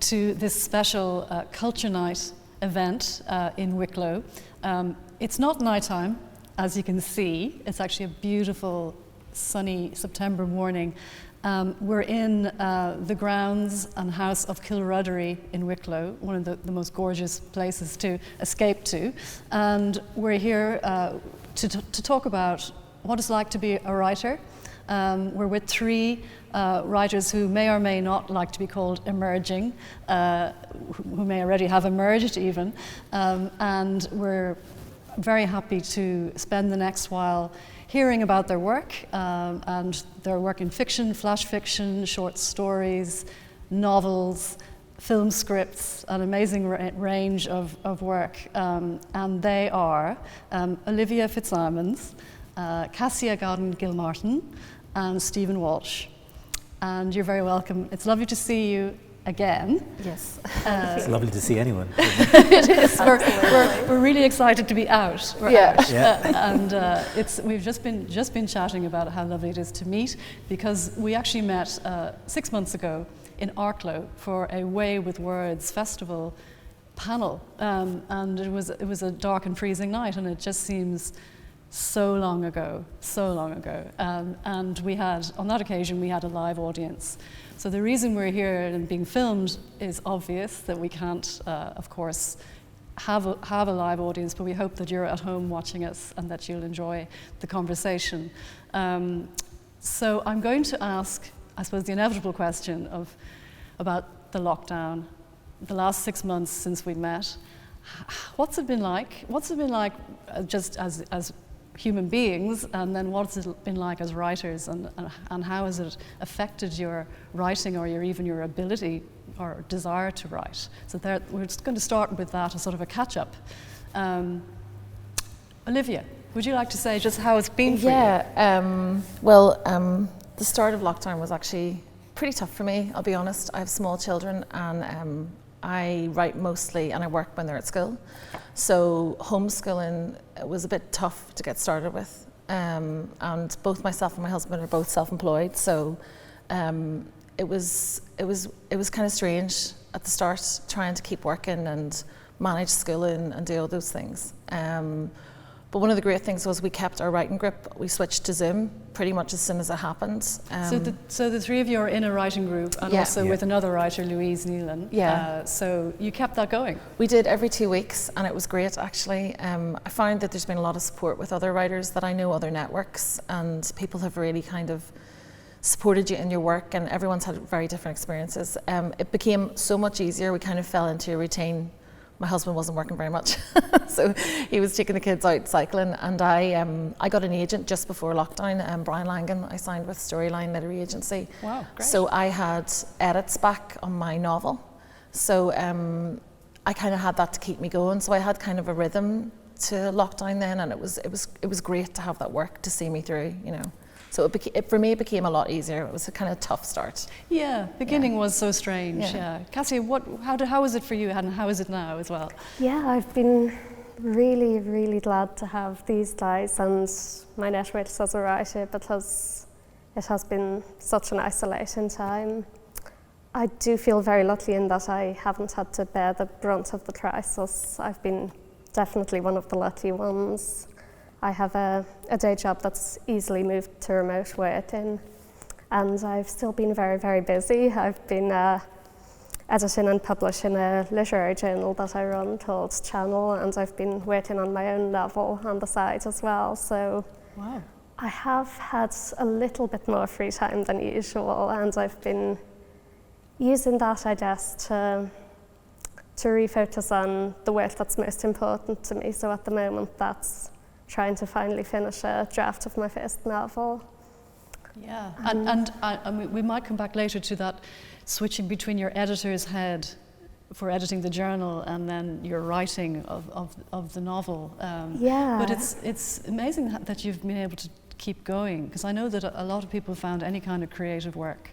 to this special Culture Night event in Wicklow. It's not nighttime, as you can see. It's actually a beautiful, sunny September morning. We're in the grounds and house of CULTURENIGHT in Wicklow, one of the most gorgeous places to escape to. And we're here to talk about what it's like to be a writer. We're with three writers who may or may not like to be called emerging, who may already have emerged even. And we're very happy to spend the next while hearing about their work, and their work in fiction, flash fiction, short stories, novels, film scripts, an amazing range of work. And they are Olivia Fitzsimons, Cassia, Gaden, Gilmartin, and Stephen Walsh. And you're very welcome. It's lovely to see you again. Yes. It's lovely to see anyone. It is. We're really excited to be out. We're out. Yeah. And we've just been chatting about how lovely it is to meet, because we actually met 6 months ago in Wicklow for a Way with Words festival panel, and it was a dark and freezing night, and it just seems so long ago. And we had, on that occasion, we had a live audience. So the reason we're here and being filmed is obvious, that we can't, of course, have a live audience, but we hope that you're at home watching us and that you'll enjoy the conversation. So I'm going to ask, I suppose, the inevitable question about the lockdown, the last 6 months since we met. What's it been like? What's it been like just as human beings, and then what's it been like as writers, and how has it affected your writing or even your ability or desire to write? So we're just going to start with that as sort of a catch-up. Olivia, would you like to say just how it's been for you? Yeah, the start of lockdown was actually pretty tough for me, I'll be honest. I have small children, and I write mostly and I work when they're at school. So homeschooling was a bit tough to get started with. And both myself and my husband are both self-employed. So it was kind of strange at the start, trying to keep working and manage schooling and do all those things. But one of the great things was we kept our writing group. We switched to Zoom pretty much as soon as it happened. So the three of you are in a writing group, and also with another writer, Louise Nealon. Yeah. So you kept that going? We did every 2 weeks, and it was great actually. I found that there's been a lot of support with other writers that I know, other networks, and people have really kind of supported you in your work, and everyone's had very different experiences. It became so much easier. We kind of fell into a routine. My husband wasn't working very much, so he was taking the kids out cycling, and I got an agent just before lockdown, Brian Langan. I signed with Storyline Literary Agency. Wow, great. So I had edits back on my novel, so I kind of had that to keep me going. So I had kind of a rhythm to lockdown then, and it was great to have that work to see me through, you know. So for me, it became a lot easier. It was a kind of tough start. Yeah, beginning was so strange. Yeah. Cassia, how was it for you, and how is it now as well? Yeah, I've been really, really glad to have these guys and my netmates as a writer, because it has been such an isolating time. I do feel very lucky in that I haven't had to bear the brunt of the crisis. I've been definitely one of the lucky ones. I have a day job that's easily moved to remote working, and I've still been very, very busy. I've been editing and publishing a literary journal that I run called Channel, and I've been working on my own novel on the side as well. So wow. I have had a little bit more free time than usual, and I've been using that, I guess, to refocus on the work that's most important to me. So at the moment, that's trying to finally finish a draft of my first novel. Yeah, and we might come back later to that, switching between your editor's head for editing the journal and then your writing of the novel. But it's amazing that you've been able to keep going, because I know that a lot of people found any kind of creative work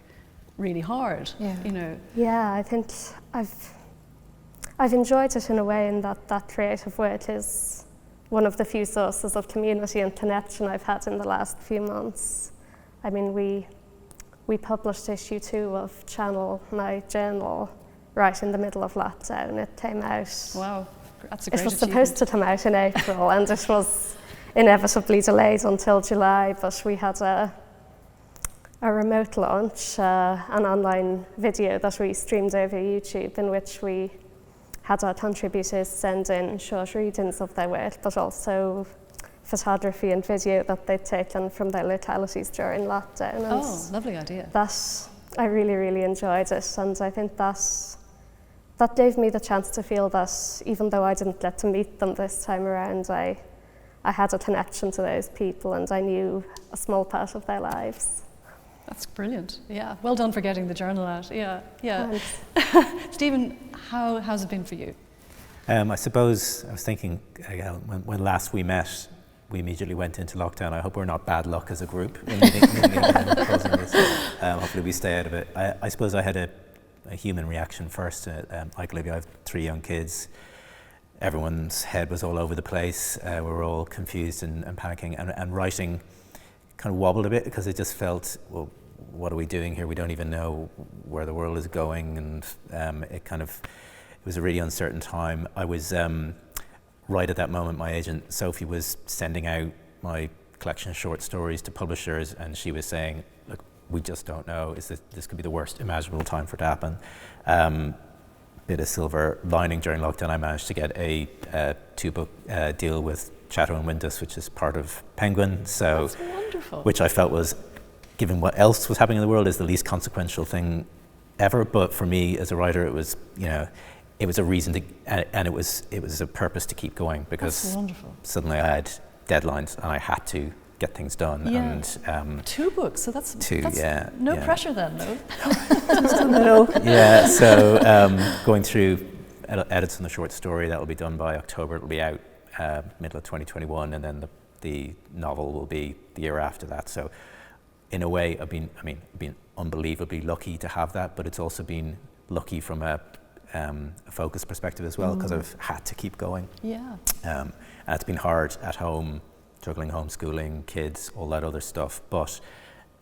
really hard. Yeah. You know. Yeah, I think I've enjoyed it in a way, in that creative work is one of the few sources of community and connection I've had in the last few months. I mean, we published issue 2 of Channel, my journal, right in the middle of lockdown. It came out. Wow, that's a great It was achievement. supposed to come out in April, and it was inevitably delayed until July. But we had a remote launch, an online video that we streamed over YouTube, in which we had our contributors send in short readings of their work, but also photography and video that they'd taken from their localities during lockdown. And Oh, lovely idea. I really, really enjoyed it, and I think that gave me the chance to feel that even though I didn't get to meet them this time around, I had a connection to those people, and I knew a small part of their lives. That's brilliant. Yeah, well done for getting the journal out. Yeah, yeah. Thanks. Stephen, how's it been for you? I suppose I was thinking when last we met, we immediately went into lockdown. I hope we're not bad luck as a group. Meeting again and closing this. Hopefully we stay out of it. I suppose I had a human reaction first. Like Olivia, I have 3 young kids. Everyone's head was all over the place. We were all confused and panicking, and writing kind of wobbled a bit because it just felt, well, what are we doing here? We don't even know where the world is going, and it was a really uncertain time. I was right at that moment, my agent Sophie was sending out my collection of short stories to publishers, and she was saying, look, we just don't know. This could be the worst imaginable time for it to happen. Bit of silver lining during lockdown, I managed to get a 2-book deal with Chatto and Windus, which is part of Penguin. So, That's wonderful. which I felt was, given what else was happening in the world, is the least consequential thing ever. But for me as a writer, it was, it was a reason to, and it was a purpose to keep going, because That's wonderful. suddenly I had deadlines and I had to get things done. Yeah. And 2 books, so that's yeah, no yeah. pressure then, though. Yeah, so going through edits on the short story, that will be done by October. It'll be out middle of 2021, and then the novel will be the year after that. So in a way, I've been unbelievably lucky to have that, but it's also been lucky from a focus perspective as well, because I've had to keep going. Yeah. And it's been hard at home, juggling homeschooling, kids, all that other stuff, but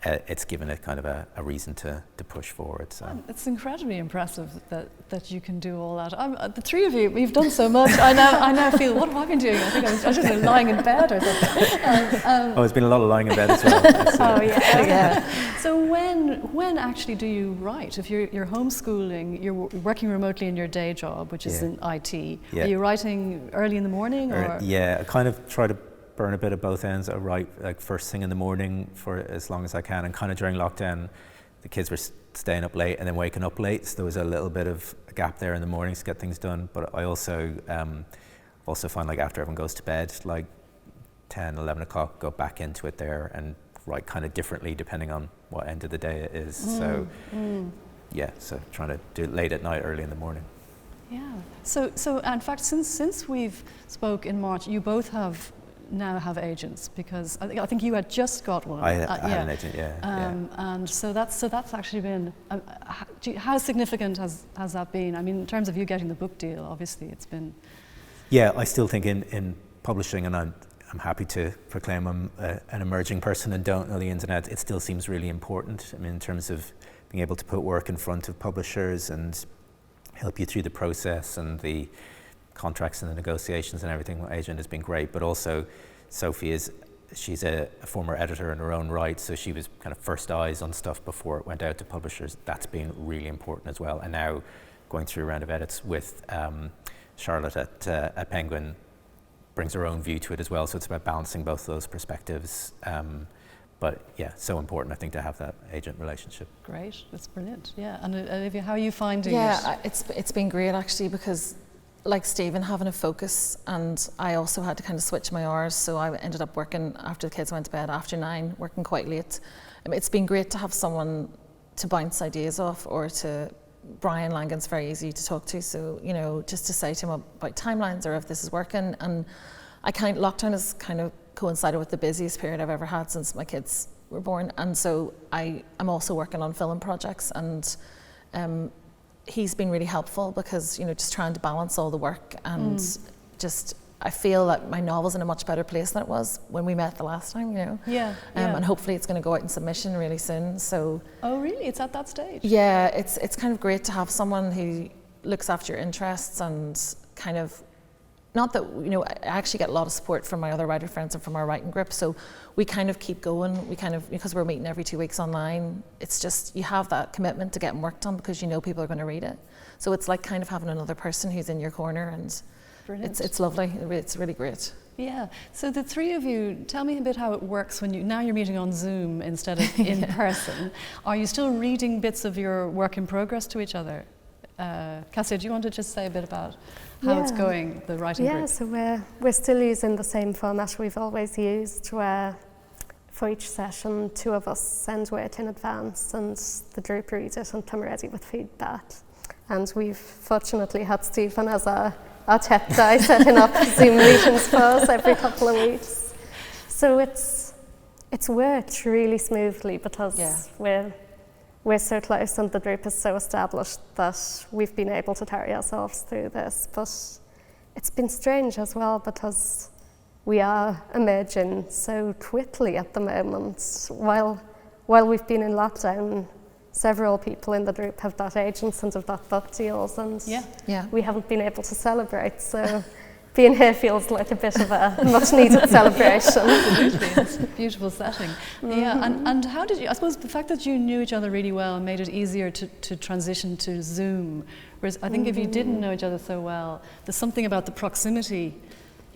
it's given it kind of a reason to push forward. So It's incredibly impressive that you can do all that. The 3 of you, we've done so much. I now feel, what have I been doing? I think I was just lying in bed or something. it's been a lot of lying in bed as well. Oh yeah. So when actually do you write? If you're homeschooling, you're working remotely in your day job, which is in IT. Yeah. Are you writing early in the morning, or? Yeah, I kind of try to burn a bit of both ends. I write like first thing in the morning for as long as I can, and kind of during lockdown, the kids were staying up late and then waking up late, so there was a little bit of a gap there in the mornings to get things done. But I also find, like, after everyone goes to bed, like 10, 11 o'clock, go back into it there and write kind of differently depending on what end of the day it is. So trying to do it late at night, early in the morning. Yeah. So in fact, since we've spoke in March, you both now have agents, because I think you had just got one. I had an agent, And so that's actually been. How significant has that been? I mean, in terms of you getting the book deal, obviously it's been. Yeah, I still think in publishing, and I'm happy to proclaim I'm an emerging person and don't know the ins and outs. It still seems really important. I mean, in terms of being able to put work in front of publishers and help you through the process and the contracts and the negotiations and everything. My agent has been great, but also Sophie she's a former editor in her own right, so she was kind of first eyes on stuff before it went out to publishers. That's been really important as well. And now going through a round of edits with Charlotte at Penguin brings her own view to it as well, so it's about balancing both those perspectives. But yeah, so important, I think, to have that agent relationship. Great, that's brilliant. Yeah, and Olivia, how are you finding it? Yeah, it's been great actually, because like Stephen, having a focus, and I also had to kind of switch my hours, so I ended up working after the kids went to bed after 9, working quite late. It's been great to have someone to bounce ideas off, or to Brian Langan's very easy to talk to, so just to say to him about timelines or if this is working. And lockdown has kind of coincided with the busiest period I've ever had since my kids were born, and so I'm also working on film projects, and he's been really helpful, because just trying to balance all the work, and I feel that my novel's in a much better place than it was when we met the last time, and hopefully it's going to go out in submission really soon. So oh really, it's at that stage? Yeah, it's kind of great to have someone who looks after your interests and kind of, not that, you know, I actually get a lot of support from my other writer friends and from our writing group, so we kind of keep going. We kind of, because we're meeting every 2 weeks online, it's just, you have that commitment to getting work done because you know people are going to read it. So it's like kind of having another person who's in your corner, and it's lovely. It's really great. Yeah. So the three of you, tell me a bit how it works when now you're meeting on Zoom instead of in person. Are you still reading bits of your work in progress to each other? Cassia, do you want to just say a bit about how it's going, the writing group? Yeah, so we're still using the same format we've always used, where for each session, 2 of us send work in advance and the group reads it and come ready with feedback. And we've fortunately had Stephen as our tech guy setting up Zoom meetings for us every couple of weeks. So it's worked really smoothly because we're so close and the group is so established that we've been able to carry ourselves through this. But it's been strange as well because we are emerging so quickly at the moment. While we've been in lockdown, several people in the group have got agents and have got book deals, and we haven't been able to celebrate. So being here feels like a bit of a much-needed celebration. Absolutely, it's a beautiful setting. Yeah, and how did you? I suppose the fact that you knew each other really well made it easier to transition to Zoom. Whereas I think if you didn't know each other so well, there's something about the proximity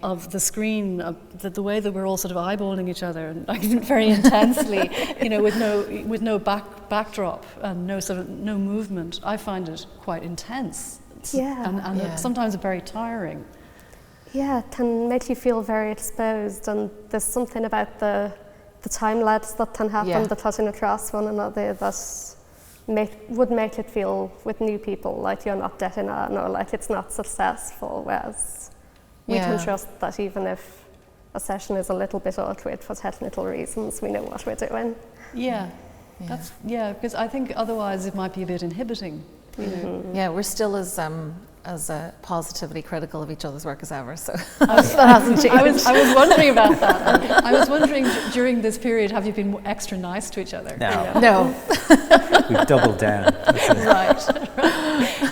of the screen, the way that we're all sort of eyeballing each other, and like very intensely, you know, with no backdrop and no movement. I find it quite intense. And sometimes very tiring. Yeah, it can make you feel very exposed, and there's something about the time lapse that can happen, the cutting across one another, that would make it feel with new people like you're not getting on or like it's not successful, whereas we can trust that even if a session is a little bit awkward for technical reasons, we know what we're doing. Because I think otherwise it might be a bit inhibiting. You know? Yeah, we're still as positively critical of each other's work as ever, so that hasn't changed. I was wondering about that. I was wondering, during this period, have you been extra nice to each other? No. We've doubled down. Right.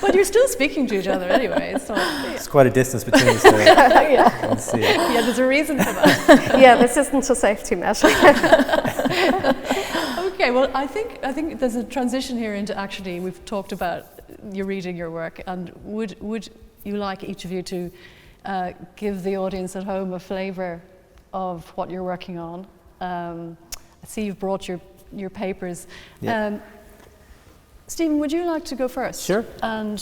But you're still speaking to each other anyway. So it's quite a distance between us there. Yeah, there's a reason for that. Yeah, this isn't a safety measure. Okay, well, I think there's a transition here into actually, we've talked about you reading your work, and would you like each of you to give the audience at home a flavour of what you're working on? I see you've brought your papers. Yeah. Stephen, would you like to go first? Sure. And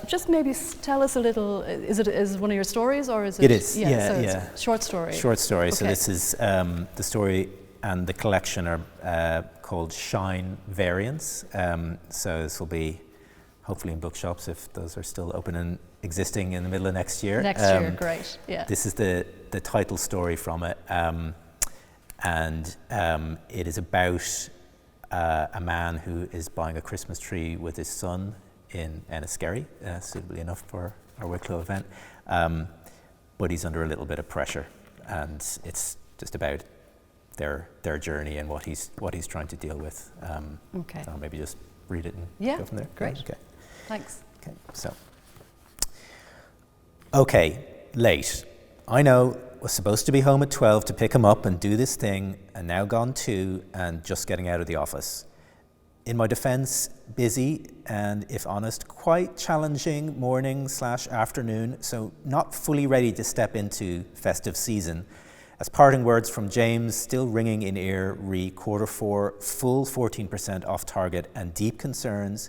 just maybe tell us a little, is it one of your stories, or is it? It is, It's a short story. Short story. Okay. So this is the story and the collection are called Shine Variants. So this will be hopefully in bookshops if those are still open and existing in the middle of next year. Next year, great. Yeah. This is the title story from it, and it is about a man who is buying a Christmas tree with his son in Enniskerry, suitably enough for our Wicklow event, but he's under a little bit of pressure, and it's just about their journey and what he's trying to deal with. Okay. So I'll maybe just read it and go from there. Great. Okay. Thanks. Okay. So. Okay. Late. I know. Was supposed to be home at 12 to pick him up and do this thing, and now gone 2 and just getting out of the office. In my defense, busy and, if honest, quite challenging morning/afternoon, so not fully ready to step into festive season. As parting words from James still ringing in ear, re Q4, full 14% off target and deep concerns.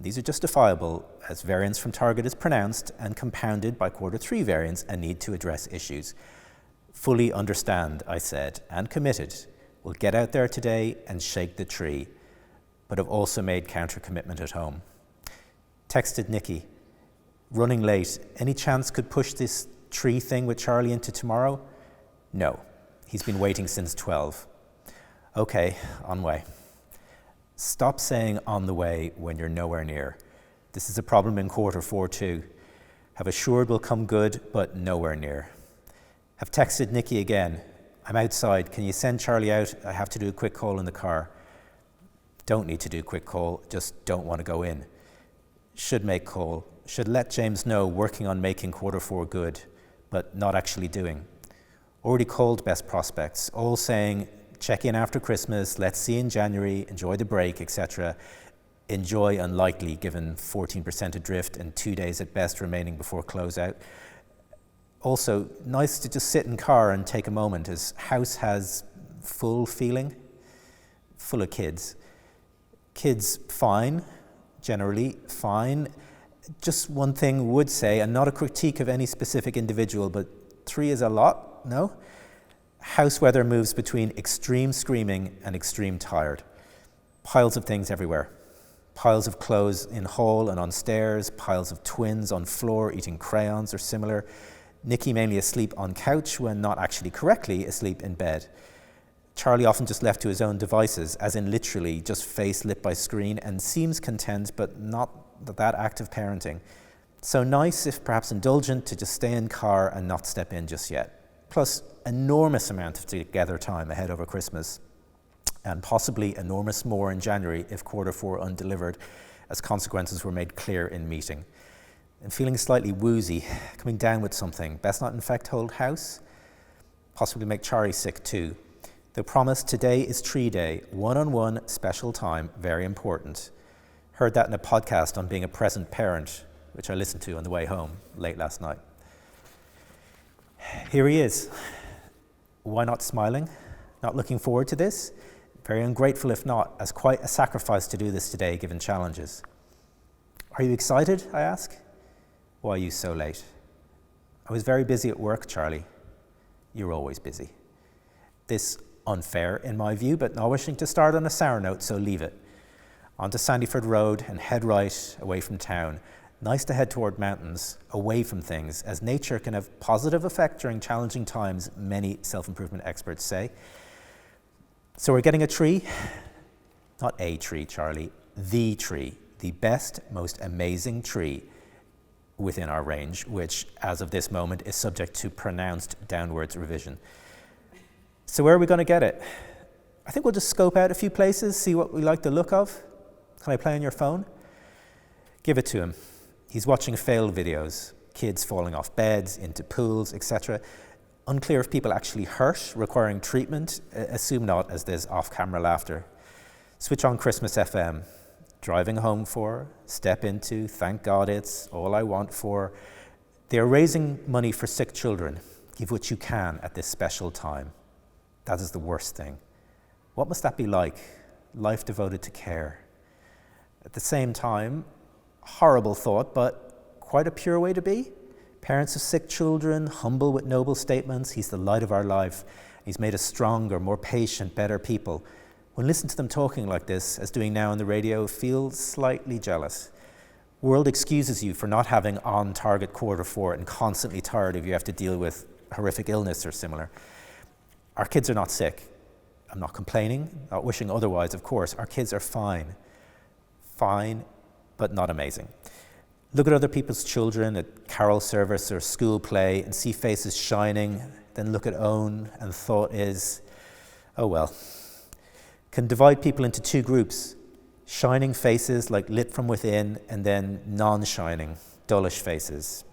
These are justifiable as variance from target is pronounced and compounded by Q3 variance and need to address issues. Fully understand, I said, and committed. We'll get out there today and shake the tree, but have also made counter-commitment at home. Texted Nikki, running late, any chance could push this tree thing with Charlie into tomorrow? No, he's been waiting since 12. Okay, on way. Stop saying on the way when you're nowhere near. This is a problem in Q4 too. Have assured will come good, but nowhere near. Have texted Nikki again. I'm outside. Can you send Charlie out? I have to do a quick call in the car. Don't need to do a quick call. Just don't want to go in. Should make call. should let James know working on making Q4 good, but not actually doing. Already called best prospects, all saying, check in after Christmas, let's see in January, enjoy the break, etc. Enjoy unlikely, given 14% adrift and 2 days at best remaining before closeout. Also, nice to just sit in car and take a moment, as house has full feeling, full of kids. Kids fine, generally fine. Just one thing would say, and not a critique of any specific individual, but 3 is a lot, no? House weather moves between extreme screaming and extreme tired. Piles of things everywhere. Piles of clothes in hall and on stairs, piles of twins on floor eating crayons or similar. Nikki mainly asleep on couch when not actually correctly asleep in bed. Charlie often just left to his own devices, as in literally just face lit by screen, and seems content, but not that active parenting. So nice, if perhaps indulgent, to just stay in car and not step in just yet. Plus, enormous amount of together time ahead over Christmas, and possibly enormous more in January if Q4 undelivered, as consequences were made clear in meeting. And feeling slightly woozy, coming down with something, best not infect whole house, possibly make Charlie sick too. The promise, today is tree day, one-on-one special time, very important. Heard that in a podcast on being a present parent, which I listened to on the way home late last night. Here he is. Why not smiling? Not looking forward to this? Very ungrateful if not, as quite a sacrifice to do this today given challenges. Are you excited, I ask? Why are you so late? I was very busy at work, Charlie. You're always busy. This unfair in my view, but not wishing to start on a sour note, so leave it. Onto Sandyford Road and head right away from town. Nice to head toward mountains, away from things, as nature can have positive effect during challenging times, many self-improvement experts say. So we're getting a tree. Not a tree, Charlie. The tree. The best, most amazing tree within our range, which, as of this moment, is subject to pronounced downwards revision. So where are we going to get it? I think we'll just scope out a few places, see what we like the look of. Can I play on your phone? Give it to him. He's watching failed videos, kids falling off beds, into pools, etc. Unclear if people actually hurt, requiring treatment. Assume not, as there's off-camera laughter. Switch on Christmas FM. Driving home for, step into, thank God it's, all I want for. They are raising money for sick children. Give what you can at this special time. That is the worst thing. What must that be like? Life devoted to care. At the same time, horrible thought, but quite a pure way to be. Parents of sick children, humble with noble statements. He's the light of our life. He's made us stronger, more patient, better people. When listen to them talking like this, as doing now on the radio, feel slightly jealous. World excuses you for not having on-target Q4 and constantly tired if you have to deal with horrific illness or similar. Our kids are not sick. I'm not complaining, not wishing otherwise, of course. Our kids are fine. Fine, but not amazing. Look at other people's children at carol service or school play and see faces shining, then look at own and thought is, oh well. Can divide people into 2 groups, shining faces like lit from within, and then non-shining, dullish faces.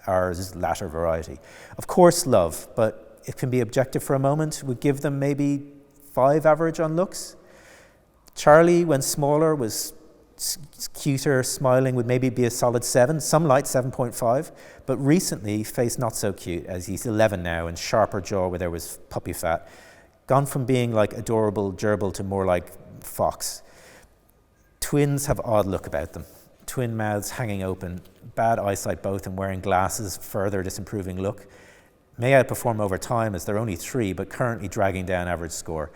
Ours latter variety. Of course love, but it can be objective for a moment. We'd give them maybe 5 average on looks. Charlie, when smaller, was cuter, smiling, would maybe be a solid 7, some light 7.5, but recently face not so cute, as he's 11 now and sharper jaw where there was puppy fat. Gone from being like adorable gerbil to more like fox. Twins have odd look about them. Twin mouths hanging open, bad eyesight both, and wearing glasses, further disimproving look. May outperform over time as they're only 3, but currently dragging down average score.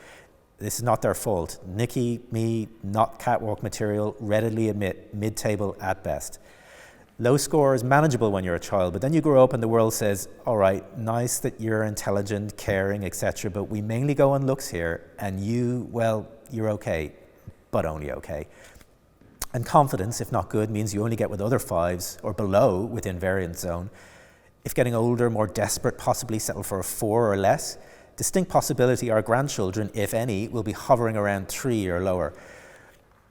This is not their fault. Nikki, me, not catwalk material, readily admit, mid-table at best. Low score is manageable when you're a child, but then you grow up and the world says, all right, nice that you're intelligent, caring, etc., but we mainly go on looks here, and you, well, you're okay, but only okay. And confidence, if not good, means you only get with other 5s or below within variance zone. If getting older, more desperate, possibly settle for a 4 or less. Distinct possibility our grandchildren, if any, will be hovering around 3 or lower.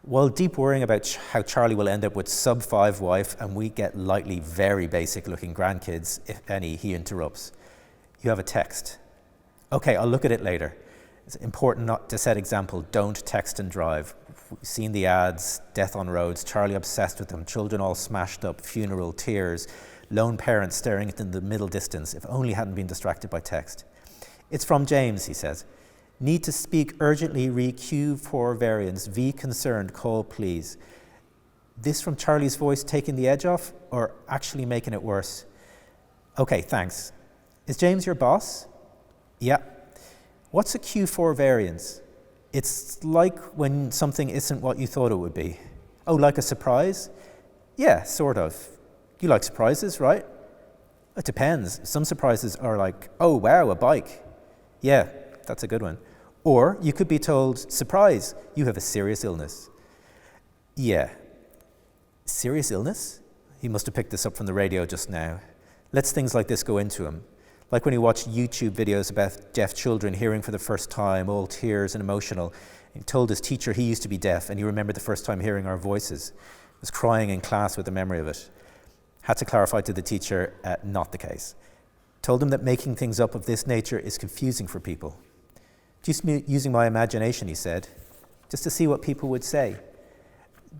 While deep worrying about how Charlie will end up with sub-5 wife and we get lightly very basic looking grandkids, if any, he interrupts. You have a text. Okay, I'll look at it later. It's important not to set example. Don't text and drive. We've seen the ads, death on roads, Charlie obsessed with them, children all smashed up, funeral, tears, lone parents staring into the middle distance, if only hadn't been distracted by text. It's from James, he says. Need to speak urgently, re Q4 variants, V concerned, call please. This from Charlie's voice taking the edge off or actually making it worse? Okay, thanks. Is James your boss? Yeah. What's a Q4 variance? It's like when something isn't what you thought it would be. Oh, like a surprise? Yeah, sort of. You like surprises, right? It depends. Some surprises are like, oh wow, a bike. Yeah, that's a good one. Or you could be told, surprise, you have a serious illness. Yeah. Serious illness? He must have picked this up from the radio just now. Lets things like this go into him. Like when he watched YouTube videos about deaf children hearing for the first time, all tears and emotional. He told his teacher he used to be deaf and he remembered the first time hearing our voices. Was crying in class with the memory of it. Had to clarify to the teacher, not the case. Told him that making things up of this nature is confusing for people. Just using my imagination, he said, just to see what people would say.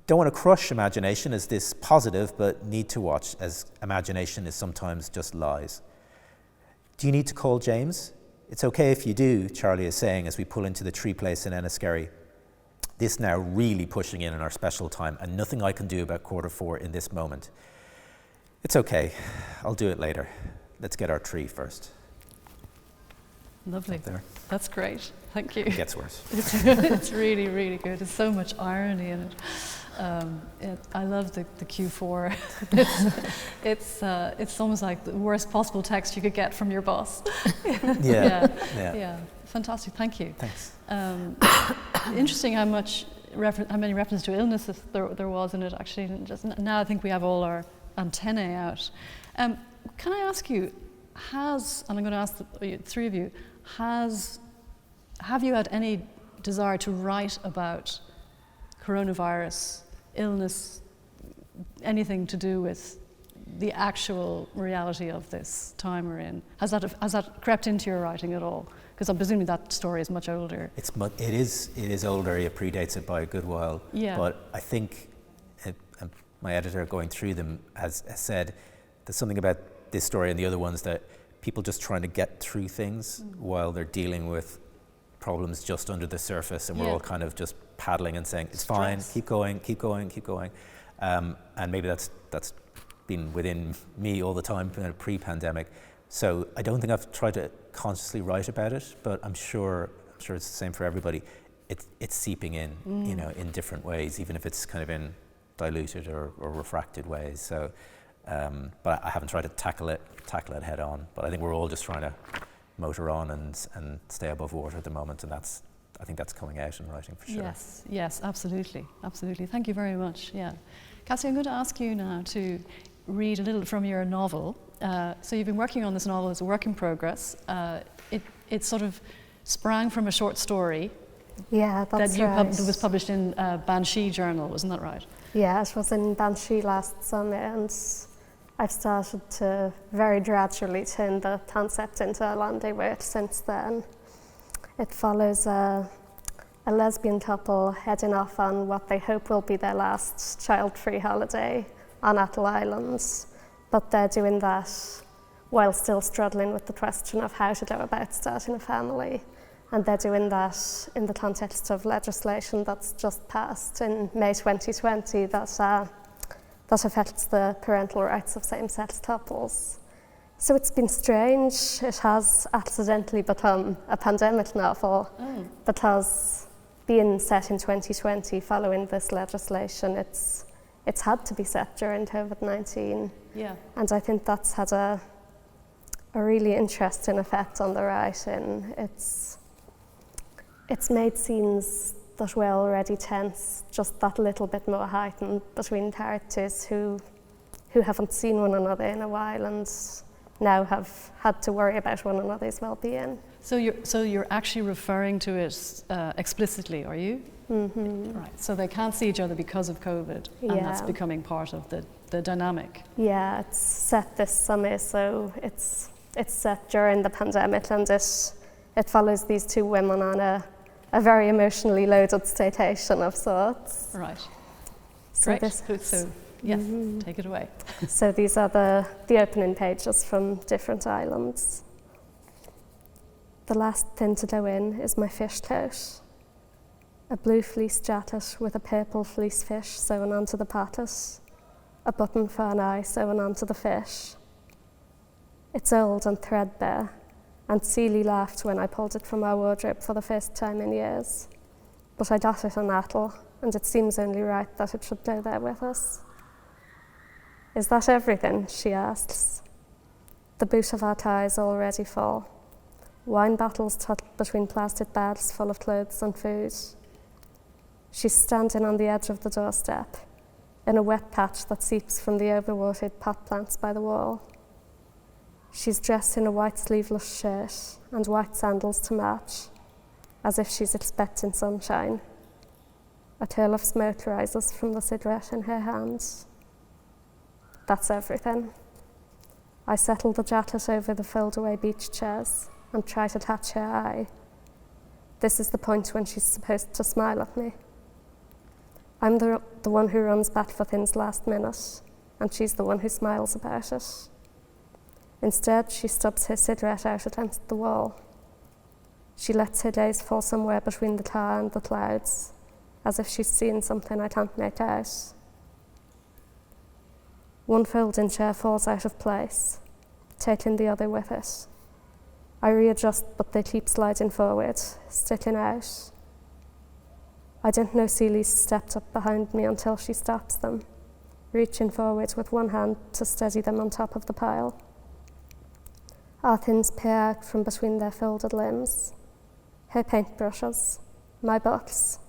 Don't want to crush imagination as this positive, but need to watch, as imagination is sometimes just lies. Do you need to call James? It's okay if you do, Charlie is saying as we pull into the tree place in Enniskerry. This now really pushing in our special time, and nothing I can do about 4:15 in this moment. It's okay, I'll do it later. Let's get our tree first. Lovely. There. That's great. Thank you. It gets worse. It's really, really good. There's so much irony in it. I love the Q4. It's almost like the worst possible text you could get from your boss. Yeah. Fantastic. Thank you. Thanks. Interesting how many references to illnesses there was in it. Actually, and just now I think we have all our antennae out. Can I ask you? And I'm going to ask the three of you. Have you had any desire to write about coronavirus, illness, anything to do with the actual reality of this time we're in? Has that crept into your writing at all? Because I'm presuming that story is much older. It is older. It predates it by a good while. Yeah. But I think my editor going through them has said there's something about this story and the other ones that people just trying to get through things while they're dealing with problems just under the surface, and we're all kind of just paddling and saying, it's fine, keep going. And maybe that's been within me all the time, pre-pandemic. So I don't think I've tried to consciously write about it, but I'm sure it's the same for everybody. It's seeping in, in different ways, even if it's kind of in diluted or refracted ways. So, but I haven't tried to tackle it head on. But I think we're all just trying to motor on and stay above water at the moment, and I think that's coming out in writing for sure. Yes, absolutely. Thank you very much. Yeah, Cassia, I'm going to ask you now to read a little from your novel. So you've been working on this novel as a work in progress. It sort of sprang from a short story. Yeah, that's right. That was published in Banshee Journal, wasn't that right? Yeah, it was in Banshee last summer, and I've started to very gradually turn the concept into a Landy word since then. It follows a lesbian couple heading off on what they hope will be their last child-free holiday on Atholl Islands, but they're doing that while still struggling with the question of how to go about starting a family. And they're doing that in the context of legislation that's just passed in May 2020 that affects the parental rights of same-sex couples. So it's been strange. It has accidentally become a pandemic novel because being set in 2020 following this legislation, it's had to be set during COVID-19. Yeah. And I think that's had a really interesting effect on the writing. It's made scenes that were already tense just that little bit more heightened between characters who haven't seen one another in a while and now have had to worry about one another's well-being. So you're actually referring to it explicitly, are you? Mm-hmm. Right. So they can't see each other because of COVID, and that's Yeah. becoming part of the dynamic. Yeah, it's set this summer, so it's set during the pandemic, and it follows these two women on a very emotionally loaded staycation of sorts. Right. So Great. So yes, take it away. So these are the opening pages from different islands. The last thing to go in is my fish coat. A blue fleece jacket with a purple fleece fish sewn onto the patters. A button for an eye sewn onto the fish. It's old and threadbare, and Celie laughed when I pulled it from our wardrobe for the first time in years. But I got it in Attle, and it seems only right that it should go there with us. Is that everything? She asks. The boot of our ties already full. Wine bottles tucked between plastic bags full of clothes and food. She's standing on the edge of the doorstep, in a wet patch that seeps from the overwatered pot plants by the wall. She's dressed in a white sleeveless shirt and white sandals to match, as if she's expecting sunshine. A curl of smoke rises from the cigarette in her hands. That's everything. I settle the jacket over the fold-away beach chairs and try to catch her eye. This is the point when she's supposed to smile at me. I'm the one who runs back for things last minute, and she's the one who smiles about it. Instead, she stubs her cigarette out against the wall. She lets her gaze fall somewhere between the car and the clouds, as if she's seeing something I can't make out. One folding chair falls out of place, taking the other with it. I readjust, but they keep sliding forward, sticking out. I didn't know Celie stepped up behind me until she stops them, reaching forward with one hand to steady them on top of the pile. Our things peer out from between their folded limbs. Her paintbrushes, my books,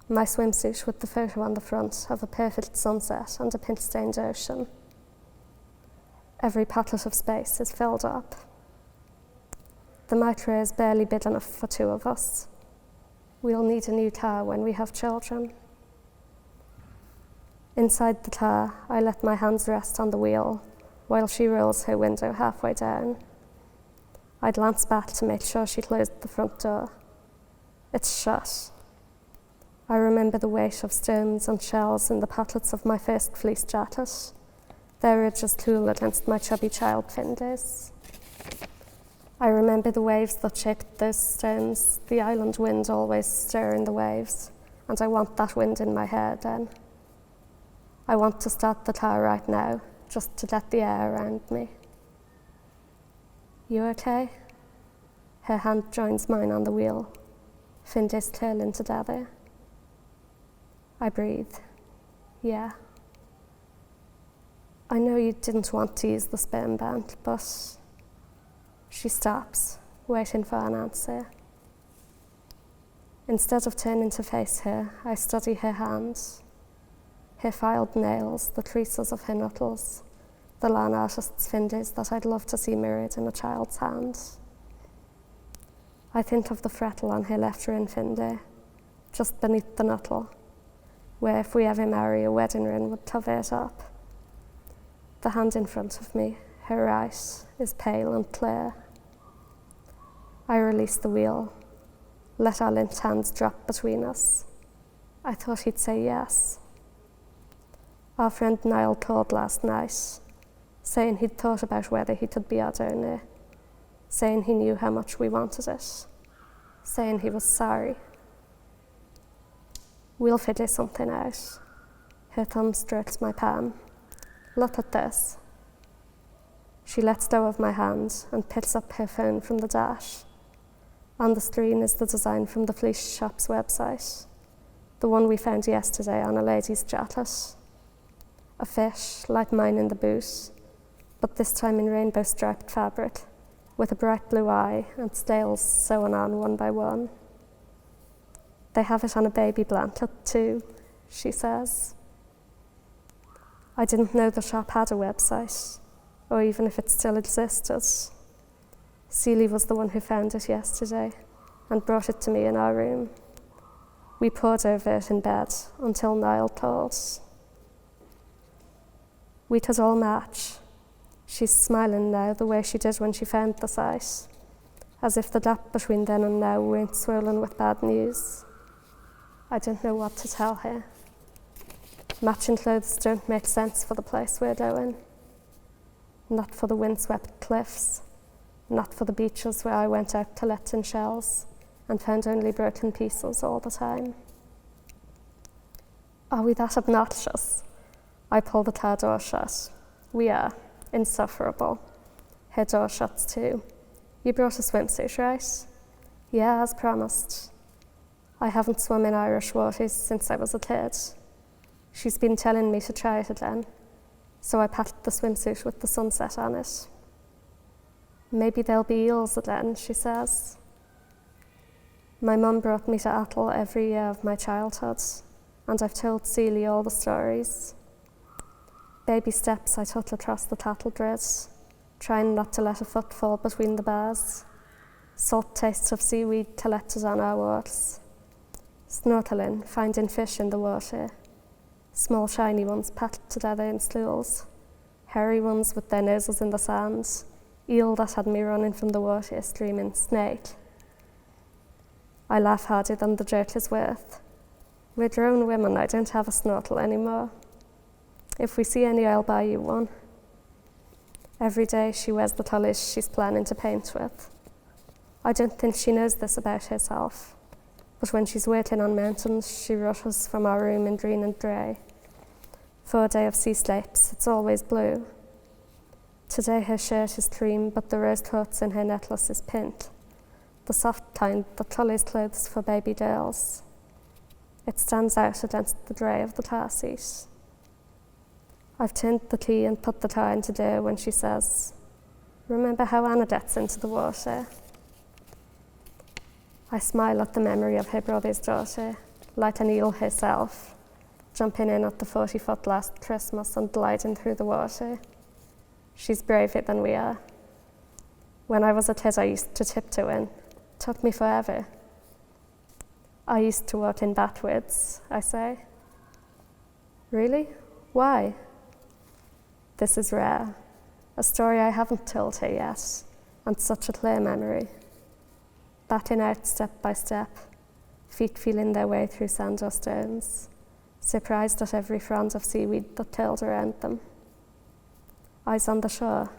my swimsuit with the photo on the front of a perfect sunset and a pink-stained ocean. Every pocket of space is filled up. The micro is barely big enough for two of us. We'll need a new car when we have children. Inside the car, I let my hands rest on the wheel while she rolls her window halfway down. I glance back to make sure she closed the front door. It's shut. I remember the weight of stones and shells in the pockets of my first fleece jacket. Their edges cool against my chubby child fingers. I remember the waves that shaped those stones, the island wind always stirring the waves, and I want that wind in my hair then. I want to start the car right now, just to get the air around me. You okay? Her hand joins mine on the wheel, fingers curling together. I breathe. Yeah. I know you didn't want to use the sperm bank, but... She stops, waiting for an answer. Instead of turning to face her, I study her hands. Her filed nails, the creases of her knuckles, the lawn artist's fingers that I'd love to see mirrored in a child's hands. I think of the freckle on her left ring finger, just beneath the knuckle, where if we ever marry, a wedding ring would cover it up. The hand in front of me, her right, is pale and clear. I release the wheel, let our linked hands drop between us. I thought he'd say yes. Our friend Niall called last night, saying he'd thought about whether he could be our donor, saying he knew how much we wanted it, saying he was sorry. We'll figure something out. Her thumb strokes my palm. Look at this. She lets go of my hand and picks up her phone from the dash. On the screen is the design from the Fleece Shop's website, the one we found yesterday on a lady's jacket. A fish, like mine in the boot, but this time in rainbow-striped fabric, with a bright blue eye and scales sewn on one by one. They have it on a baby blanket too, she says. I didn't know the shop had a website, or even if it still existed. Celie was the one who found it yesterday and brought it to me in our room. We pored over it in bed until Niall told. We could all match. She's smiling now the way she did when she found the site, as if the gap between then and now weren't swollen with bad news. I didn't know what to tell her. Matching clothes don't make sense for the place we're going. Not for the windswept cliffs, not for the beaches where I went out collecting shells and found only broken pieces all the time. Are we that obnoxious? I pull the car door shut. We are. Insufferable. Her door shuts too. You brought a swimsuit, right? Yeah, as promised. I haven't swum in Irish waters since I was a kid. She's been telling me to try it again, so I patted the swimsuit with the sunset on it. Maybe there'll be eels again, she says. My mum brought me to Atholl every year of my childhood, and I've told Celie all the stories. Baby steps I took across the cattle grid, trying not to let a foot fall between the bars. Salt tastes of seaweed collected on our wharves. Snorkeling, finding fish in the water. Small shiny ones packed together in stools. Hairy ones with their noses in the sand. Eel that had me running from the water, screaming, snake. I laugh harder than the joke is worth. We're grown women, I don't have a snorkel anymore. If we see any, I'll buy you one. Every day she wears the colours she's planning to paint with. I don't think she knows this about herself, but when she's working on mountains, she rushes from our room in green and grey. For a day of sea slopes, it's always blue. Today her shirt is cream, but the rose quartz in her necklace is pink, the soft kind that colours clothes for baby girls. It stands out against the grey of the car seat. I've turned the key and put the car into gear when she says, "Remember how Anna gets into the water?" I smile at the memory of her brother's daughter, like an eel herself, jumping in at the 40-foot last Christmas and gliding through the water. She's braver than we are. When I was a kid, I used to tiptoe in. Took me forever. I used to walk in backwards, I say. Really? Why? This is rare, a story I haven't told her yet, and such a clear memory. Backing out step by step, feet feeling their way through sand or stones, surprised at every frond of seaweed that curled around them. Eyes on the shore,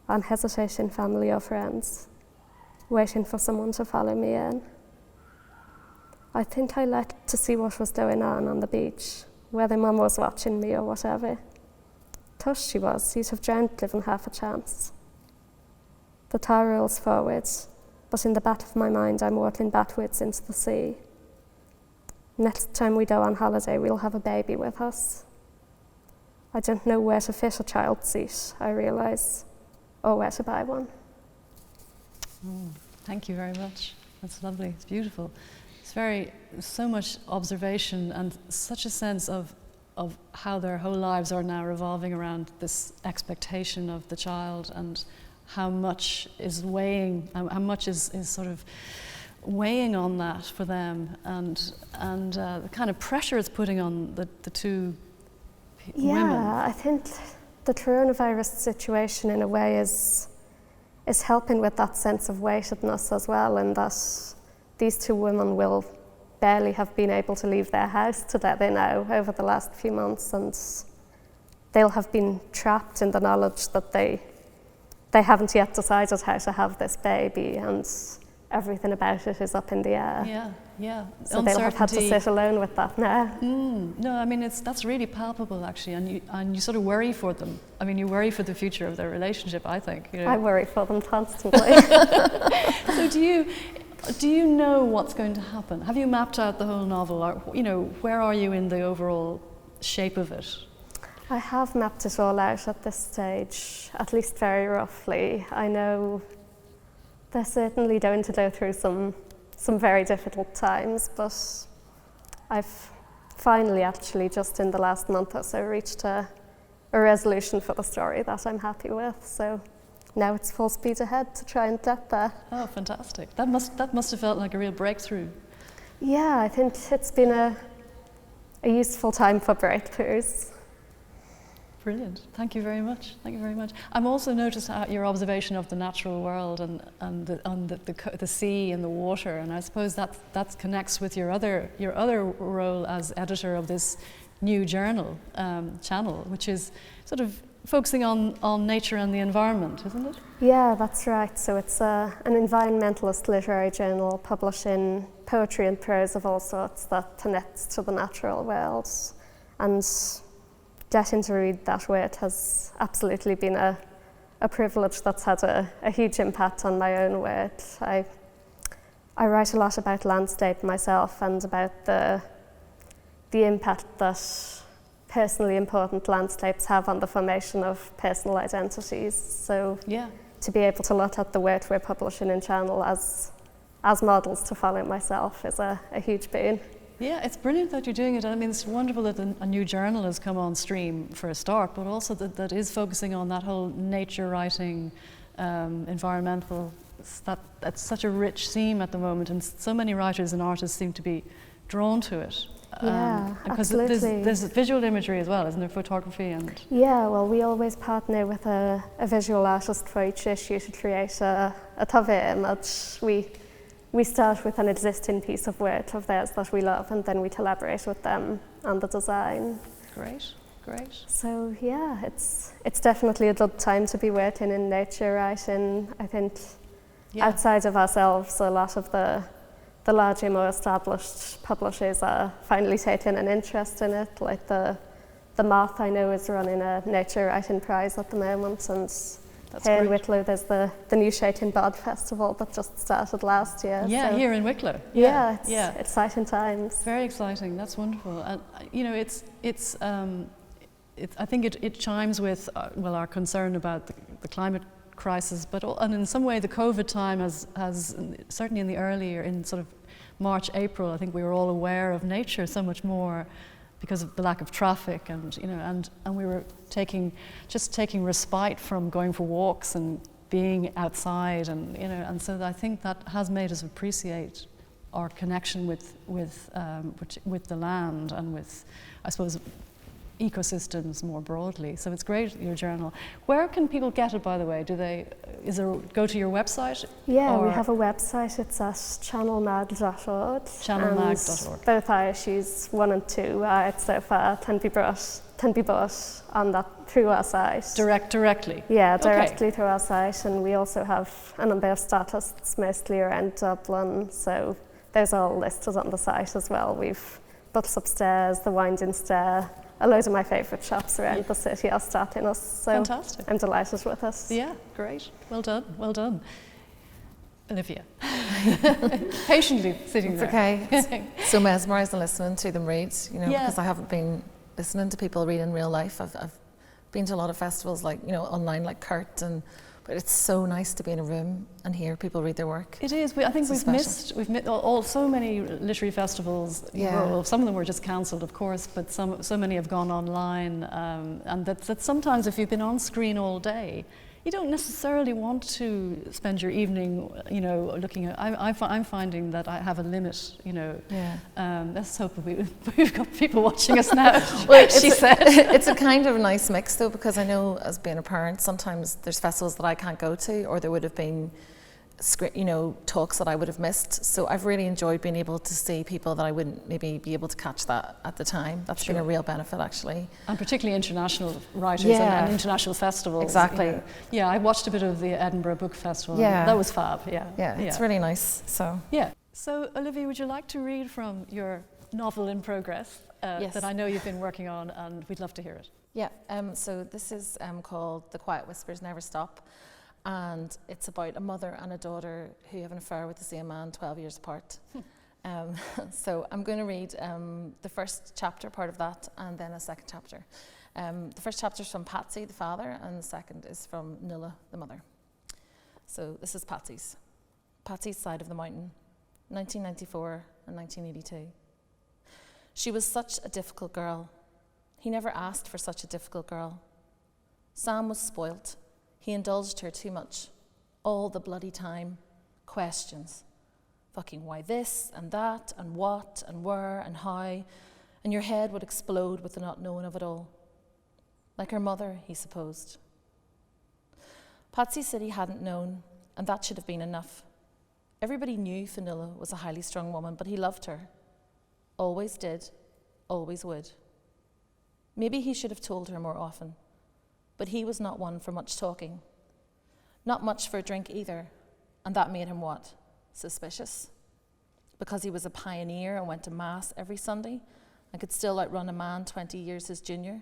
unhesitating family or friends, waiting for someone to follow me in. I think I liked to see what was going on the beach, whether Mum was watching me or whatever. Tush she was, you'd have drowned given half a chance. The car rolls forward, but in the back of my mind I'm walking backwards into the sea. Next time we go on holiday, we'll have a baby with us. I don't know where to fit a child's seat, I realise, or where to buy one. Thank you very much. That's lovely. It's beautiful. It's so much observation and such a sense of how their whole lives are now revolving around this expectation of the child, and how much is weighing, how much is sort of weighing on that for them, and the kind of pressure it's putting on the two women. Yeah, I think the coronavirus situation in a way is helping with that sense of weightedness as well, and that these two women will barely have been able to leave their house together now over the last few months, and they'll have been trapped in the knowledge that they haven't yet decided how to have this baby, and everything about it is up in the air. Yeah. So they'll have had to sit alone with that now. No, I mean that's really palpable actually, and you sort of worry for them. I mean, you worry for the future of their relationship, I think. You know? I worry for them constantly. So do you know what's going to happen? Have you mapped out the whole novel? Or, where are you in the overall shape of it? I have mapped it all out at this stage, at least very roughly. I know they're certainly going to go through some very difficult times, but I've finally actually just in the last month or so reached a resolution for the story that I'm happy with. So now it's full speed ahead to try and get there. Oh, fantastic. That must have felt like a real breakthrough. Yeah, I think it's been a useful time for breakthroughs. Brilliant. Thank you very much. Thank you very much. I'm also noticed your observation of the natural world and the sea and the water, and I suppose that connects with your other role as editor of this new journal channel, which is sort of focusing on nature and the environment, isn't it? Yeah, that's right. So it's an environmentalist literary journal publishing poetry and prose of all sorts that connects to the natural world. And getting to read that work has absolutely been a privilege that's had a huge impact on my own work. I write a lot about landscape myself and about the impact that personally important landscapes have on the formation of personal identities. So to be able to look at the work we're publishing in Channel as models to follow myself is a huge boon. Yeah, it's brilliant that you're doing it. I mean, it's wonderful that a new journal has come on stream for a start, but also that is focusing on that whole nature writing, environmental, that's such a rich theme at the moment, and so many writers and artists seem to be drawn to it. Yeah, because absolutely. There's visual imagery as well, isn't there? Photography and... Yeah, well, we always partner with a visual artist for each issue to create a cover image. We start with an existing piece of work of theirs that we love, and then we collaborate with them on the design. Great. So yeah, it's definitely a good time to be working in nature writing. I think outside of ourselves, a lot of the larger, more established publishers are finally taking an interest in it. Like the Moth, I know, is running a nature writing prize at the moment, and here in Wicklow there's the new Shaking Bod Festival that just started last year. Yeah, so here in Wicklow. Yeah, it's exciting times. Very exciting. That's wonderful. And you know, I think it chimes with our concern about the climate crisis, and in some way the COVID time has certainly in sort of March, April, I think we were all aware of nature so much more because of the lack of traffic, and you know, and we were taking respite from going for walks and being outside, and you know, and so I think that has made us appreciate our connection with the land and with, I suppose, ecosystems more broadly. So it's great, your journal. Where can people get it, by the way? Go to your website? Yeah, we have a website. It's at channelmag.org. Channelmag.org. Both our issues 1 and 2 are so far can be bought on that through our site. Directly? Yeah, directly through our site, and we also have a number of statists mostly around Dublin, so those are all listed on the site as well. We've Butts Upstairs, the Winding Stair, a load of my favourite shops around the city are starting us, so fantastic. I'm delighted with us. Yeah, great. Well done. Olivia, patiently sitting there. It's okay. It's so mesmerised and listening to them read, you know, because I haven't been listening to people read in real life. I've been to a lot of festivals, like, you know, online, like Kurt, but it's so nice to be in a room and hear people read their work. It is. I think we've missed so many literary festivals. Yeah. Well, some of them were just cancelled, of course, but so many have gone online, and that sometimes if you've been on screen all day, you don't necessarily want to spend your evening, you know, looking at. I'm finding that I have a limit, you know. Yeah. Let's hope we've got people watching us now. Well, she said. It's a kind of nice mix, though, because I know, as being a parent, sometimes there's festivals that I can't go to, or there would have been, you know, talks that I would have missed. So I've really enjoyed being able to see people that I wouldn't maybe be able to catch that at the time. That's been a real benefit, actually. And particularly international writers and international festivals. Exactly. You know. Yeah, I watched a bit of the Edinburgh Book Festival. Yeah. That was fab, yeah. Yeah, it's really nice, so. Yeah. So, Olivia, would you like to read from your novel in progress that I know you've been working on, and we'd love to hear it. Yeah, so this is called The Quiet Whispers Never Stop. And it's about a mother and a daughter who have an affair with the same man 12 years apart. So I'm going to read the first chapter, part of that, and then a second chapter. The first chapter is from Patsy, the father, and the second is from Nuala, the mother. So this is Patsy's Side of the Mountain, 1994 and 1982. She was such a difficult girl. He never asked for such a difficult girl. Sam was spoilt. He indulged her too much. All the bloody time. Questions. Fucking why this and that and what and where and how, and your head would explode with the not knowing of it all. Like her mother, he supposed. Patsy said he hadn't known, and that should have been enough. Everybody knew Fionnuala was a highly strung woman, but he loved her. Always did, always would. Maybe he should have told her more often, but he was not one for much talking. Not much for a drink either, and that made him what? Suspicious? Because he was a pioneer and went to mass every Sunday and could still outrun a man 20 years his junior?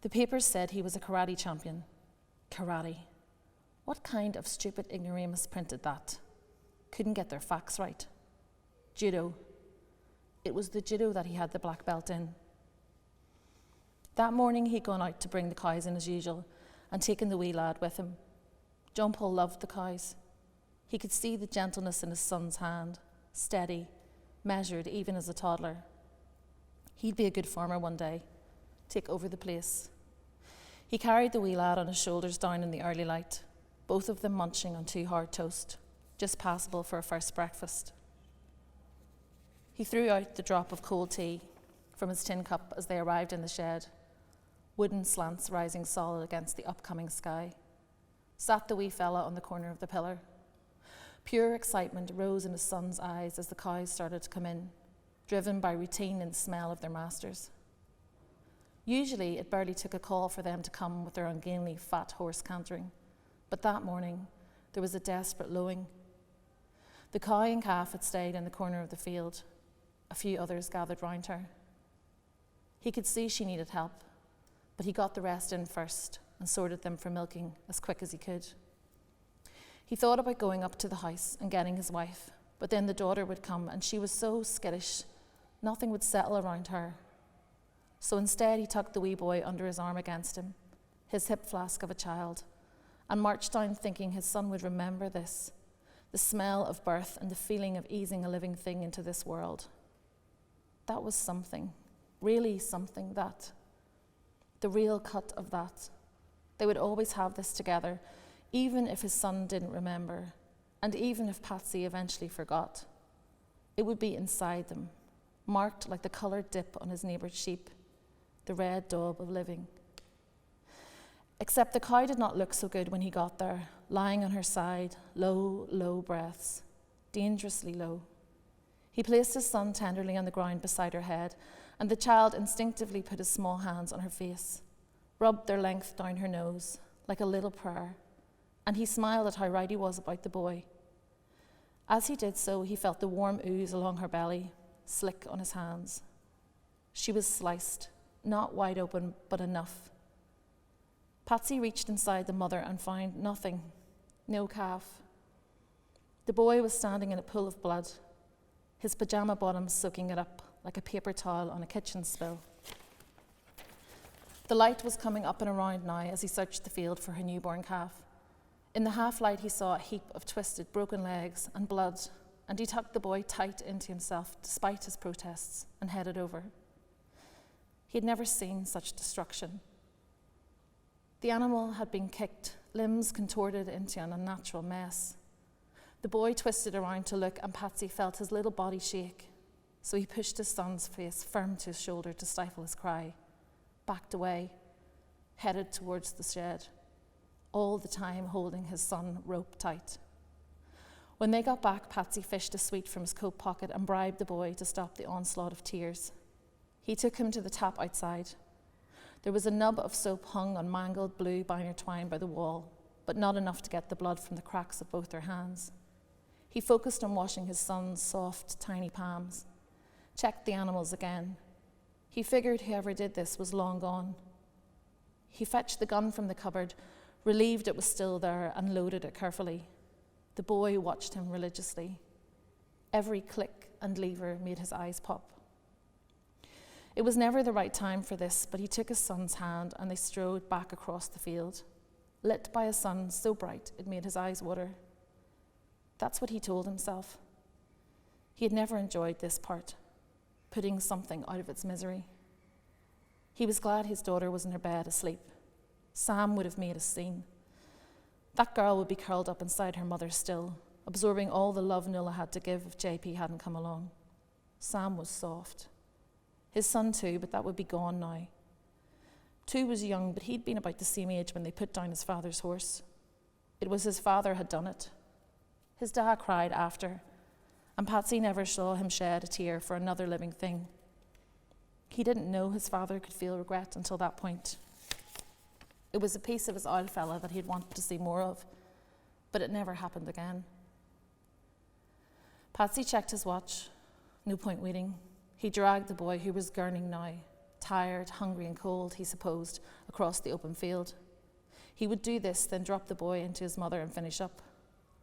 The papers said he was a karate champion. Karate. What kind of stupid ignoramus printed that? Couldn't get their facts right. Judo. It was the judo that he had the black belt in. That morning he'd gone out to bring the cows in as usual and taken the wee lad with him. John Paul loved the cows. He could see the gentleness in his son's hand, steady, measured even as a toddler. He'd be a good farmer one day, take over the place. He carried the wee lad on his shoulders down in the early light, both of them munching on 2 hard toast, just passable for a first breakfast. He threw out the drop of cold tea from his tin cup as they arrived in the shed, wooden slants rising solid against the upcoming sky. Sat the wee fella on the corner of the pillar. Pure excitement rose in his son's eyes as the cows started to come in, driven by routine and the smell of their masters. Usually it barely took a call for them to come with their ungainly fat horse cantering, but that morning there was a desperate lowing. The cow and calf had stayed in the corner of the field. A few others gathered round her. He could see she needed help, but he got the rest in first and sorted them for milking as quick as he could. He thought about going up to the house and getting his wife, but then the daughter would come and she was so skittish, nothing would settle around her. So instead he tucked the wee boy under his arm against him, his hip flask of a child, and marched down thinking his son would remember this, the smell of birth and the feeling of easing a living thing into this world. That was something, really something, that. The real cut of that. They would always have this together, even if his son didn't remember, and even if Patsy eventually forgot. It would be inside them, marked like the coloured dip on his neighbour's sheep, the red daub of living. Except the cow did not look so good when he got there, lying on her side, low, low breaths, dangerously low. He placed his son tenderly on the ground beside her head, and the child instinctively put his small hands on her face, rubbed their length down her nose, like a little prayer, and he smiled at how right he was about the boy. As he did so, he felt the warm ooze along her belly, slick on his hands. She was sliced, not wide open, but enough. Patsy reached inside the mother and found nothing, no calf. The boy was standing in a pool of blood, his pyjama bottoms soaking it up like a paper towel on a kitchen spill. The light was coming up and around now as he searched the field for her newborn calf. In the half-light he saw a heap of twisted, broken legs and blood, and he tucked the boy tight into himself despite his protests and headed over. He had never seen such destruction. The animal had been kicked, limbs contorted into an unnatural mess. The boy twisted around to look, and Patsy felt his little body shake, so he pushed his son's face firm to his shoulder to stifle his cry, backed away, headed towards the shed, all the time holding his son rope tight. When they got back, Patsy fished a sweet from his coat pocket and bribed the boy to stop the onslaught of tears. He took him to the tap outside. There was a nub of soap hung on mangled blue biner twine by the wall, but not enough to get the blood from the cracks of both their hands. He focused on washing his son's soft, tiny palms, checked the animals again. He figured whoever did this was long gone. He fetched the gun from the cupboard, relieved it was still there, and loaded it carefully. The boy watched him religiously. Every click and lever made his eyes pop. It was never the right time for this, but he took his son's hand and they strode back across the field, lit by a sun so bright it made his eyes water. That's what he told himself. He had never enjoyed this part, putting something out of its misery. He was glad his daughter was in her bed asleep. Sam would have made a scene, That girl would be curled up inside her mother still, absorbing all the love Nuala had to give if JP hadn't come along. Sam was soft. His son too, but that would be gone now. 2 was young, but he'd been about the same age when they put down his father's horse. It was his father had done it. His dad cried after, and Patsy never saw him shed a tear for another living thing. He didn't know his father could feel regret until that point. It was a piece of his old fella that he'd wanted to see more of, but it never happened again. Patsy checked his watch. No point waiting. He dragged the boy, who was gurning now, tired, hungry and cold, he supposed, across the open field. He would do this, then drop the boy into his mother and finish up.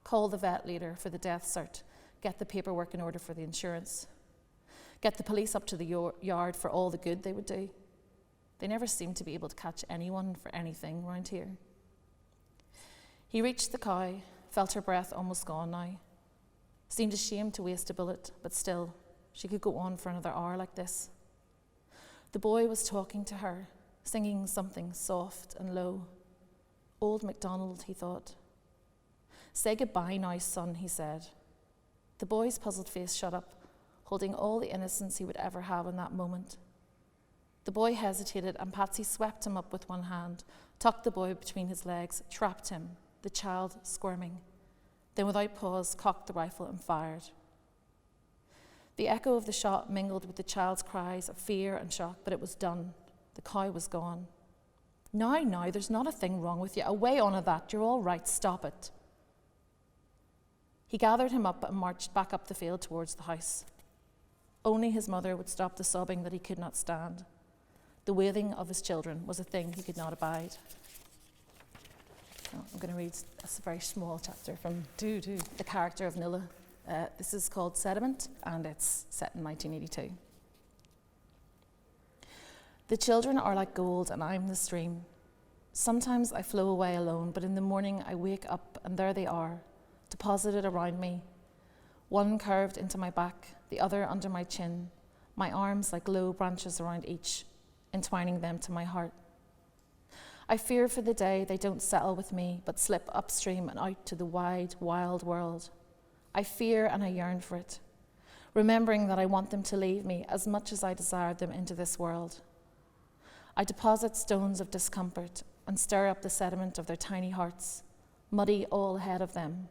Call the vet leader for the death cert, get the paperwork in order for the insurance. Get the police up to the yard for all the good they would do. They never seemed to be able to catch anyone for anything round here. He reached the cow, felt her breath almost gone now. Seemed ashamed to waste a bullet, but still, she could go on for another hour like this. The boy was talking to her, singing something soft and low. Old MacDonald, he thought. Say goodbye now, son, he said. The boy's puzzled face shut up, holding all the innocence he would ever have in that moment. The boy hesitated, and Patsy swept him up with one hand, tucked the boy between his legs, trapped him, the child squirming. Then without pause, cocked the rifle and fired. The echo of the shot mingled with the child's cries of fear and shock, but it was done. The cow was gone. Now, there's not a thing wrong with you. Away on of that, you're all right, stop it. He gathered him up and marched back up the field towards the house. Only his mother would stop the sobbing that he could not stand. The wailing of his children was a thing he could not abide. So I'm going to read a very small chapter from the character of Nuala. This is called Sediment, and it's set in 1982. The children are like gold, and I'm the stream. Sometimes I flow away alone, but in the morning I wake up, and there they are, deposited around me. One curved into my back, the other under my chin, my arms like low branches around each, entwining them to my heart. I fear for the day they don't settle with me, but slip upstream and out to the wide, wild world. I fear and I yearn for it, remembering that I want them to leave me as much as I desired them into this world. I deposit stones of discomfort and stir up the sediment of their tiny hearts, muddy all ahead of them.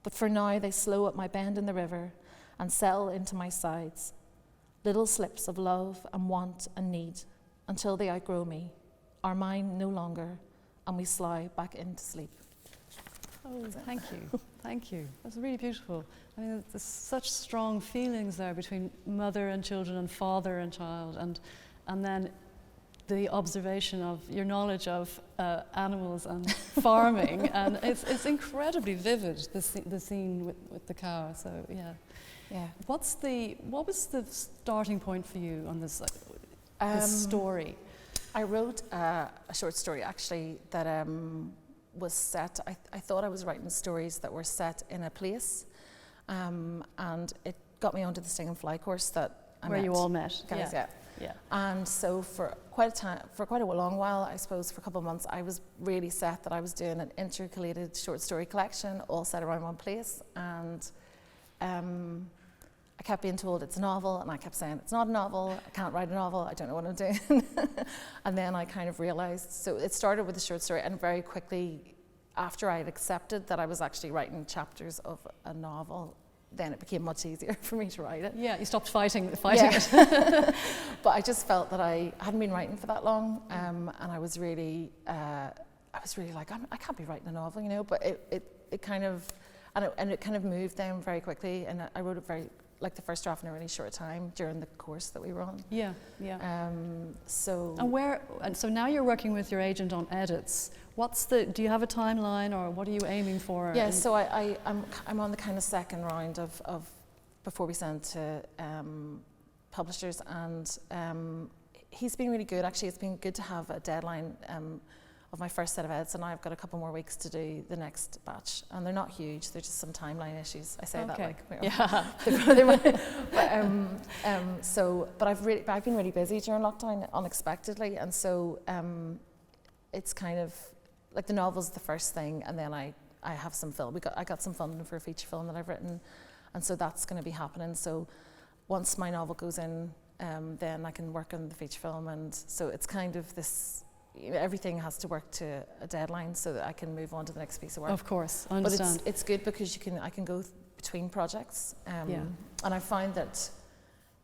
But for now they slow at my bend in the river and settle into my sides, little slips of love and want and need, until they outgrow me, are mine no longer, and we slide back into sleep. Oh, thank you. Thank you. That's really beautiful. I mean, there's such strong feelings there between mother and children and father and child, and then the observation of your knowledge of animals and farming, and it's incredibly vivid, the scene with the cow. So yeah. What was the starting point for you on this story? I wrote a short story actually that was set. I thought I was writing stories that were set in a place, and it got me onto the Sting and Fly course that I Where met. you all met. Guys, yeah. And so for quite a long while, I suppose for a couple of months, I was really set that I was doing an intercalated short story collection, all set around one place, and I kept being told it's a novel, and I kept saying it's not a novel, I can't write a novel, I don't know what I'm doing. And then I kind of realised, so it started with a short story, and very quickly after I had accepted that I was actually writing chapters of a novel, then it became much easier for me to write it. Yeah, you stopped fighting it. But I just felt that I hadn't been writing for that long, and I was really like, I can't be writing a novel, you know. But it kind of, and it kind of moved down very quickly, and I wrote it very, like the first draft in a really short time during the course that we were on. Yeah. So now you're working with your agent on edits. Do you have a timeline, or what are you aiming for? Yeah, so I'm on the kind of second round of before we send to publishers, and he's been really good. Actually, it's been good to have a deadline of my first set of edits, and now I've got a couple more weeks to do the next batch, and they're not huge. They're just some timeline issues. I say that like, but I've been really busy during lockdown unexpectedly, and so it's kind of like the novel's the first thing, and then I have some film. I got some funding for a feature film that I've written, and so that's going to be happening. So once my novel goes in, then I can work on the feature film, and so it's kind of this, you know, everything has to work to a deadline so that I can move on to the next piece of work. Of course, I understand. But it's good because I can go between projects, and I find that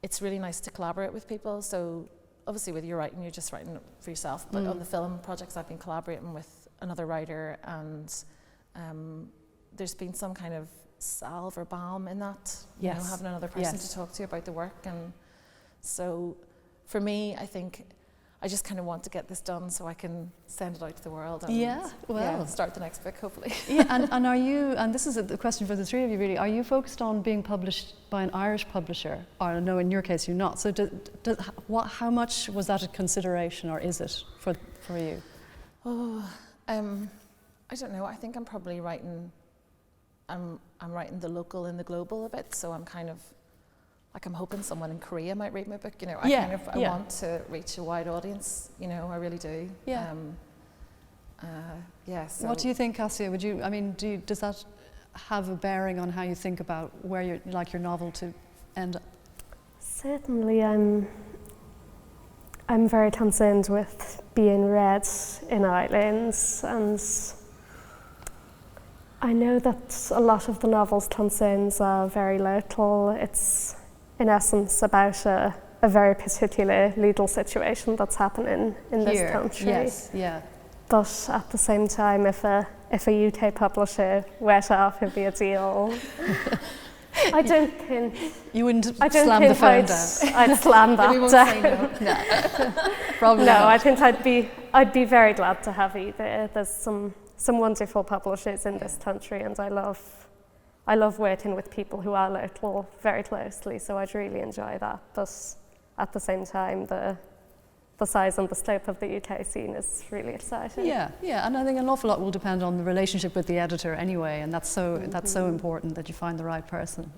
it's really nice to collaborate with people. So obviously with your writing, you're just writing for yourself, but on the film projects I've been collaborating with another writer, and there's been some kind of salve or balm in that, you know, having another person to talk to about the work. And so for me, I think I just kind of want to get this done so I can send it out to the world and start the next book, hopefully. And are you, and this is a question for the three of you really, are you focused on being published by an Irish publisher? Or no, in your case you're not. So how much was that a consideration, or is it for you? I don't know. I think I'm probably writing, I'm writing the local and the global a bit, so I'm kind of, like, I'm hoping someone in Korea might read my book, you know. I want to reach a wide audience, you know, I really do. So what do you think, Cassia? Does that have a bearing on how you think about where you'd like your novel to end up? Certainly, I'm very concerned with being read in Ireland, and I know that a lot of the novel's concerns are very local. It's in essence about a very particular legal situation that's happening in this country. Yes, yeah. But at the same time, if a UK publisher were to offer me a deal, I don't think you wouldn't slam the phone down. I'd slam that we won't down. say no. Probably no, not. I think I'd be very glad to have either. There's some wonderful publishers in this country, and I love working with people who are local very closely, so I'd really enjoy that. But at the same time, the size and the scope of the UK scene is really exciting. Yeah, and I think an awful lot will depend on the relationship with the editor anyway, and that's so important that you find the right person.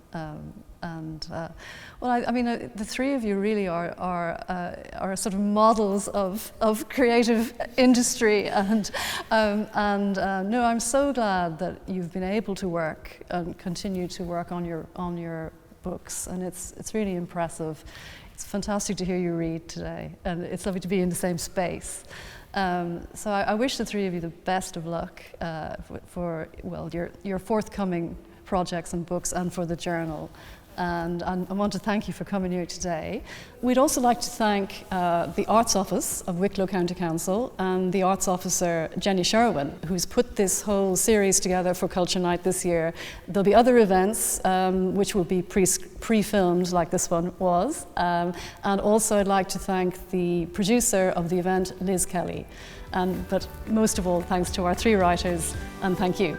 The three of you really are sort of models of creative industry, and no, I'm so glad that you've been able to work and continue to work on your books, and it's really impressive. It's fantastic to hear you read today, and it's lovely to be in the same space. So I wish the three of you the best of luck for your forthcoming projects and books, and for the journal. And I want to thank you for coming here today. We'd also like to thank the Arts Office of Wicklow County Council and the Arts Officer Jenny Sherwin, who's put this whole series together for Culture Night this year. There'll be other events which will be pre-filmed like this one was. And also I'd like to thank the producer of the event, Liz Kelly. But most of all, thanks to our three writers, and thank you.